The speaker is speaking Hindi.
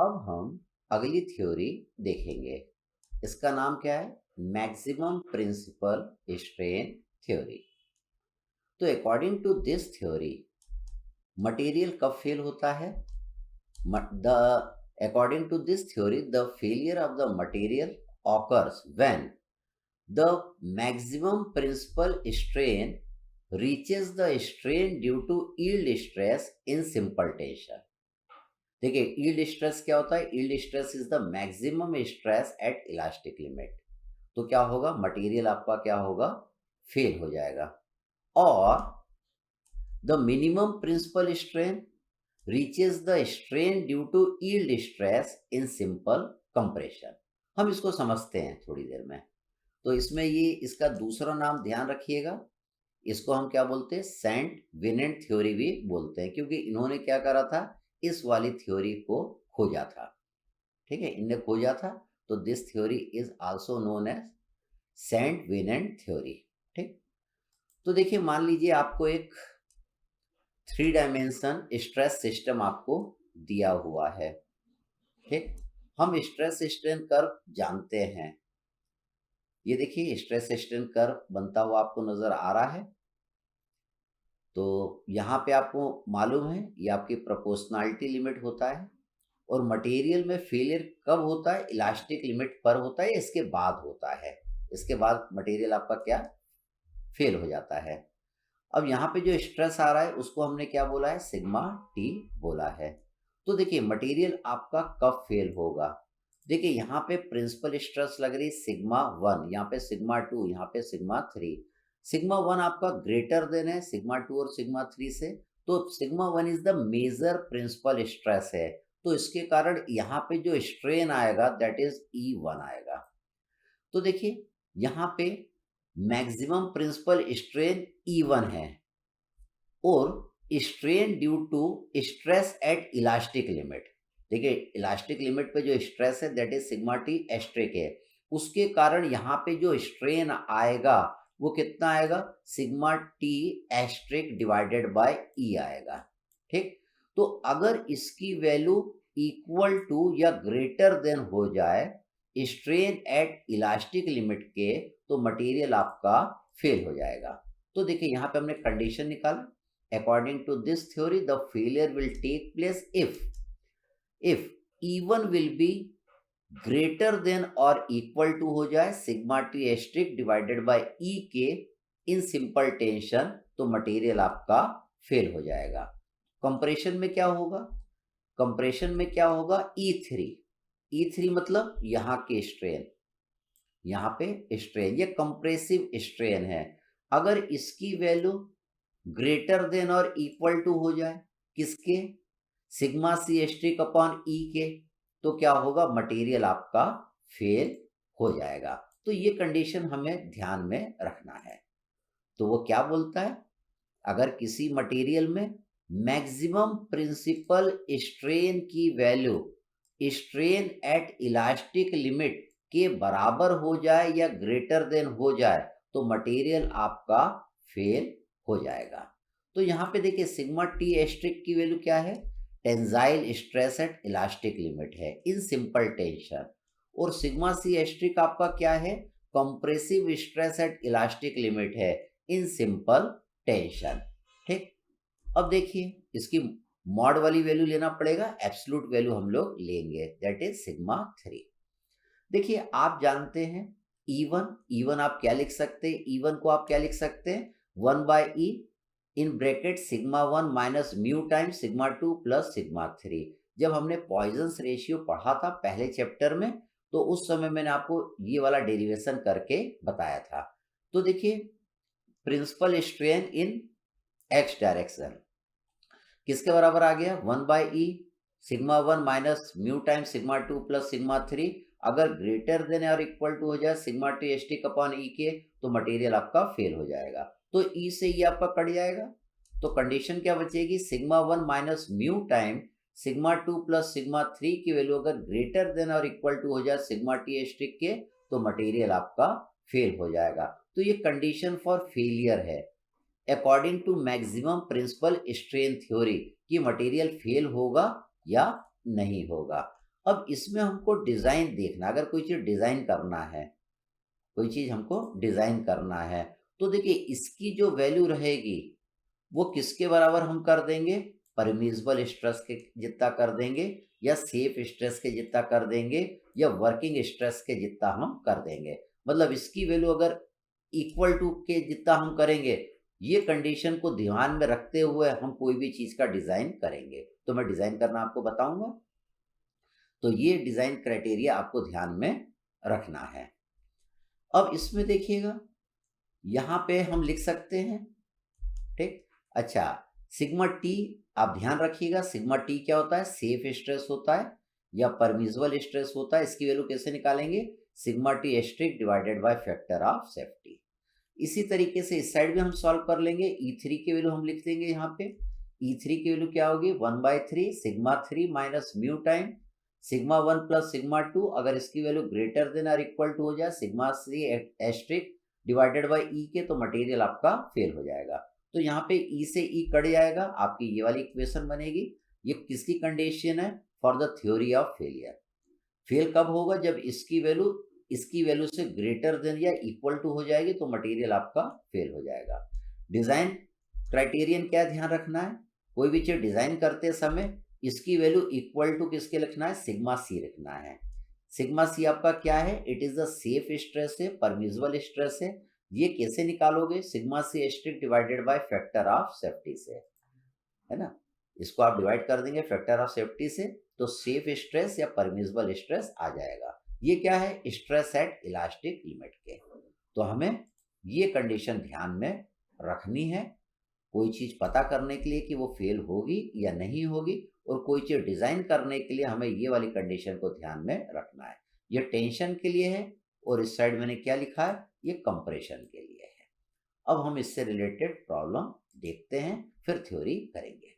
अब हम अगली थ्योरी देखेंगे। इसका नाम क्या है? Maximum principal strain theory. तो according to this theory material कब फेल होता है? The According to this theory, the failure of the material occurs when the maximum principal strain reaches the strain due to yield stress in simple tension. देखिए, यील्ड स्ट्रेस क्या होता है? Yield stress is the maximum stress at elastic limit. तो क्या होगा? मटेरियल आपका क्या होगा? फेल हो जाएगा। और the minimum principal strain reaches the strain due to yield stress in simple compression. हम इसको समझते हैं थोड़ी देर में। तो इसमें ये इसका दूसरा नाम ध्यान रखिएगा, इसको हम क्या बोलते हैं? सेंट विनेंट थ्योरी भी बोलते हैं, क्योंकि इन्होंने क्या करा था? इस वाली थ्योरी को खोजा था। ठीक है, इनने खोजा था। तो this theory is also known as Saint Venant theory. ठीक, तो देखिए, मान लीजिए आपको एक 3 डायमेंशन स्ट्रेस सिस्टम आपको दिया हुआ है। ठीक, हम स्ट्रेस स्ट्रेन कर्व जानते हैं। ये देखिए, स्ट्रेस स्ट्रेन कर्व बनता हुआ आपको नजर आ रहा है। तो यहाँ पे आपको मालूम है ये आपकी प्रोपोर्शनैलिटी लिमिट होता है। और मटेरियल में फेलियर कब होता है? इलास्टिक लिमिट पर होता है, इसके बाद होता है। इसके बाद मटेरियल आपका क्या? फेल हो जाता है। अब यहाँ पे जो स्ट्रेस आ रहा है उसको हमने क्या बोला है? सिग्मा टी बोला है। तो देखिए, मटेरियल आपका कब फेल होगा? देखिए, यहाँ पे प्रिंसिपल स्ट्रेस लग रही सिग्मा 1, यहाँ पे सिग्मा 2, यहाँ पे सिग्मा 3। सिग्मा 1 आपका ग्रेटर देन है सिग्मा 2 और सिग्मा 3 से। तो sigma 1 is the major principal stress है। तो इसके कारण यहाँ पे जो स्ट्रेन आएगा दैट इज E1 आएगा। तो देखिए, यहाँ पे मैक्सिमम प्रिंसिपल स्ट्रेन E1 है और strain due to stress at elastic limit. देखिए, इलास्टिक लिमिट पे जो स्ट्रेस है that is sigma T asterisk है। उसके कारण यहाँ पे जो स्ट्रेन आएगा वो कितना आएगा? Sigma T asterisk divided by E आएगा। ठीक, तो अगर इसकी वैल्यू इक्वल टू या ग्रेटर देन हो जाए स्ट्रेन एट इलास्टिक लिमिट के, तो मटेरियल आपका फेल हो जाएगा। तो देखिए, यहाँ पे हमने कंडीशन निकाला। According to this theory, the failure will take place if E1 will be greater than or equal to हो जाए sigma T asterisk divided by E के इन सिंपल टेंशन, तो मटेरियल आपका फेल हो जाएगा। कंप्रेशन में क्या होगा? कंप्रेशन में क्या होगा? E3। E3 मतलब यहाँ के स्ट्रेन, यहाँ पे स्ट्रेन, ये कंप्रेसिव स्ट्रेन है। अगर इसकी वैल्यू ग्रेटर देन और इक्वल टू हो जाए किसके? Sigma C asterisk upon E के, तो क्या होगा? मटेरियल आपका फेल हो जाएगा। तो ये कंडीशन हमें ध्यान में रखना है। तो वो क्या बोलता है? अगर किसी मटेरियल में मैक्सिमम प्रिंसिपल स्ट्रेन की value strain at elastic limit के बराबर हो जाए या ग्रेटर देन हो जाए, तो मटेरियल आपका फेल हो जाएगा। तो यहाँ पे देखिए, सिग्मा टी एस्ट्रिक की वैल्यू क्या है? Tensile stress at elastic limit है इन सिंपल टेंशन। और सिग्मा सी एस्ट्रिक आपका क्या है? Compressive stress at elastic limit है इन सिंपल टेंशन। ठीक, अब देखिए, इसकी मॉड वाली वैल्यू लेना पड़ेगा, एब्सोल्यूट वैल्यू हम लोग लेंगे दैट इज सिग्मा 3। देखिए, आप जानते हैं E1 आप क्या लिख सकते हैं? E1 को आप क्या लिख सकते हैं? 1 by E in bracket sigma 1 minus mu times sigma 2 plus sigma 3। जब हमने पॉइजन्स रेशियो पढ़ा था पहले चैप्टर में, तो उस समय मैंने आपको ये वाला डेरिवेशन करके बताया था। तो देखिए, principal strain in x direction किसके बराबर आ गया? 1 by E sigma 1 minus mu times sigma 2 plus sigma 3। अगर ग्रेटर देन और इक्वल टू हो जाए sigma t asterisk upon E के, तो मटेरियल आपका फेल हो जाएगा। तो ई से ई आपका कट जाएगा। तो कंडीशन क्या बचेगी? Sigma 1 minus mu time sigma 2 plus sigma 3 की वैल्यू अगर ग्रेटर देन और इक्वल टू हो जाए सिग्मा टी एस्टिक के, तो मटेरियल आपका फेल हो जाएगा। तो ये कंडीशन फॉर फेलियर है according to maximum principal strain theory कि मटेरियल फेल होगा या नहीं होगा। अब इसमें हमको डिज़ाइन देखना, अगर कोई चीज़ डिज़ाइन करना है, कोई चीज़ हमको डिज़ाइन करना है, तो देखिए इसकी जो वैल्यू रहेगी वो किसके बराबर हम कर देंगे, परमिसिबल स्ट्रेस के जितना कर देंगे, या सेफ स्ट्रेस के जितना कर देंगे, या वर्किंग स्ट्रेस के जितना हम कर देंगे। मतलब इसकी वैल्यू अगर इक्वल टू के जितना हम करेंगे, ये कंडीशन को ध्यान में रखते हुए हम कोई भी चीज़ का डिज़ाइन करेंगे। तो मैं डिज़ाइन करना आपको बताऊंगा, तो ये डिज़ाइन क्राइटेरिया आपको ध्यान में रखना है। अब इसमें देखिएगा, यहाँ पे हम लिख सकते हैं, ठीक। अच्छा, सिग्मा टी आप ध्यान रखिएगा, सिग्मा टी क्या होता है, सेफ स्ट्रेस होता है या परमिसिबल स्ट्रेस होता है। इसकी वैल्यू कैसे निकालेंगे, sigma T strict divided by factor of safety. इसी तरीके से इस साइड भी हम सॉल्व कर लेंगे। E3 की वैल्यू हम लिख देंगे यहाँ पे, E3 की वैल्यू क्या होगी, 1/3 sigma 3 minus mu time sigma 1 plus sigma 2। अगर इसकी वैल्यू ग्रेटर देन और इक्वल टू हो जाए sigma 3 asterisk divided by E के, तो मटेरियल आपका फेल हो जाएगा। तो यहाँ पे ई से ई कट जाएगा, आपकी ये वाली इक्वेशन बनेगी। ये किसकी कंडीशन है, for the theory of failure. Fail कब होगा, जब इसकी वैल्यू से ग्रेटर देन या इक्वल टू हो जाएगी, तो मटेरियल आपका फेल हो जाएगा। डिजाइन क्राइटेरियन क्या ध्यान रखना है, कोई भी चीज डिजाइन करते समय इसकी वैल्यू इक्वल टू किसके लिखना है, सिग्मा सी रखना है। सिग्मा सी आपका क्या है, it is the safe stress है, परमिसिबल स्ट्रेस है। ये कैसे निकालोगे, sigma C strict divided by factor of safety से, है ना। इसको आप डिवाइड कर देंगे फैक्टर ऑफ सेफ्टी से, तो सेफ स्ट्रेस या परमिसिबल स्ट्रेस आ जाएगा। ये क्या है, स्ट्रेस एट इलास्टिक लिमिट के। तो हमें ये कंडीशन ध्यान में रखनी है कोई चीज़ पता करने के लिए कि वो फेल होगी या नहीं होगी, और कोई चीज़ डिज़ाइन करने के लिए हमें ये वाली कंडीशन को ध्यान में रखना है। ये टेंशन के लिए है, और इस साइड मैंने क्या लिखा है, ये कंप्रेशन के लिए है। अब हम इससे रिलेटेड प्रॉब्लम देखते हैं, फिर थ्योरी करेंगे।